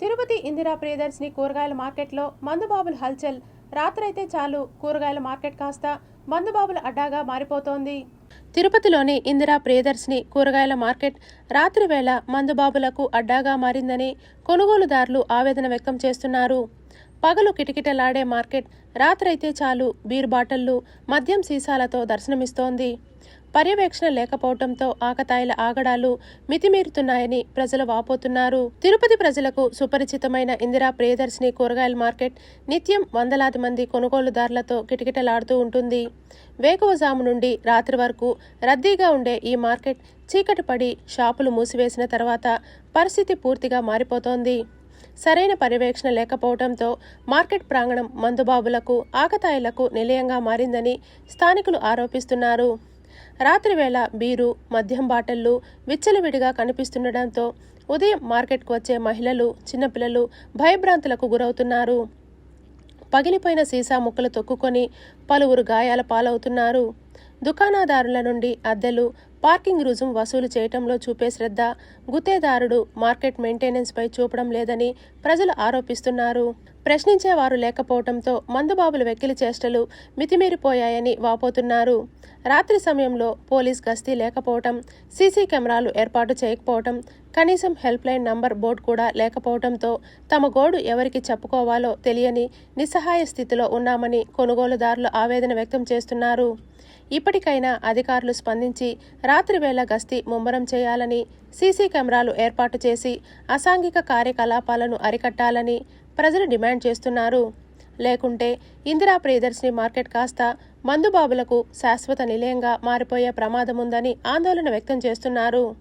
తిరుపతి ఇందిరా ప్రియదర్శిని కూరగాయల మార్కెట్లో మందుబాబుల హల్చల్. రాత్రైతే చాలు కూరగాయల మార్కెట్ కాస్త మందుబాబుల అడ్డాగా మారిపోతోంది. తిరుపతిలోని ఇందిరా ప్రియదర్శిని కూరగాయల మార్కెట్ రాత్రి వేళ మందుబాబులకు అడ్డాగా మారిందని కొనుగోలుదారులు ఆవేదన వ్యక్తం చేస్తున్నారు. పగలు కిటకిటలాడే మార్కెట్ రాత్రైతే చాలు బీర్ బాటళ్లు, మద్యం సీసాలతో దర్శనమిస్తోంది. పర్యవేక్షణ లేకపోవడంతో ఆకతాయిల ఆగడాలు మితిమీరుతున్నాయని ప్రజలు వాపోతున్నారు. తిరుపతి ప్రజలకు సుపరిచితమైన ఇందిరా ప్రియదర్శిని కూరగాయల మార్కెట్ నిత్యం వందలాది మంది కొనుగోలుదారులతో కిటకిటలాడుతూ ఉంటుంది. వేకువజాము నుండి రాత్రి వరకు రద్దీగా ఉండే ఈ మార్కెట్ చీకటి పడి షాపులు మూసివేసిన తర్వాత పరిస్థితి పూర్తిగా మారిపోతోంది. సరైన పర్యవేక్షణ లేకపోవడంతో మార్కెట్ ప్రాంగణం మందుబాబులకు, ఆకతాయిలకు నిలయంగా మారిందని స్థానికులు ఆరోపిస్తున్నారు. రాత్రి వేళ బీరు, మద్యం బాటళ్లు విచ్చలవిడిగా కనిపిస్తుండటంతో ఉదయం మార్కెట్కు వచ్చే మహిళలు, చిన్నపిల్లలు భయభ్రాంతులకు గురవుతున్నారు. పగిలిపోయిన సీసా ముక్కలు తొక్కుకొని పలువురు గాయాల పాలవుతున్నారు. దుకాణదారుల నుండి అద్దెలు, పార్కింగ్ రుజుం వసూలు చేయటంలో చూపే శ్రద్ధ గుత్తేదారుడు మార్కెట్ మెయింటెనెన్స్పై చూపడం లేదని ప్రజలు ఆరోపిస్తున్నారు. ప్రశ్నించేవారు లేకపోవడంతో మందుబాబుల వెక్కిలి చేష్టలు మితిమీరిపోయాయని వాపోతున్నారు. రాత్రి సమయంలో పోలీస్ గస్తీ లేకపోవటం, సీసీ కెమెరాలు ఏర్పాటు చేయకపోవటం, కనీసం హెల్ప్ లైన్ నంబర్ బోర్డు కూడా లేకపోవడంతో తమ గోడు ఎవరికి చెప్పుకోవాలో తెలియని నిస్సహాయ స్థితిలో ఉన్నామని కొనుగోలుదారులు ఆవేదన వ్యక్తం చేస్తున్నారు. ఇప్పటికైనా అధికారులు స్పందించి రాత్రి వేళ గస్తీ ముమ్మరం చేయాలని, సీసీ కెమెరాలు ఏర్పాటు చేసి అసాంఘిక కార్యకలాపాలను అరికట్టాలని ప్రజలు డిమాండ్ చేస్తున్నారు. లేకుంటే ఇందిరా ప్రియదర్శిని మార్కెట్ కాస్త మందుబాబులకు శాశ్వత నిలయంగా మారిపోయే ప్రమాదముందని ఆందోళన వ్యక్తం చేస్తున్నారు.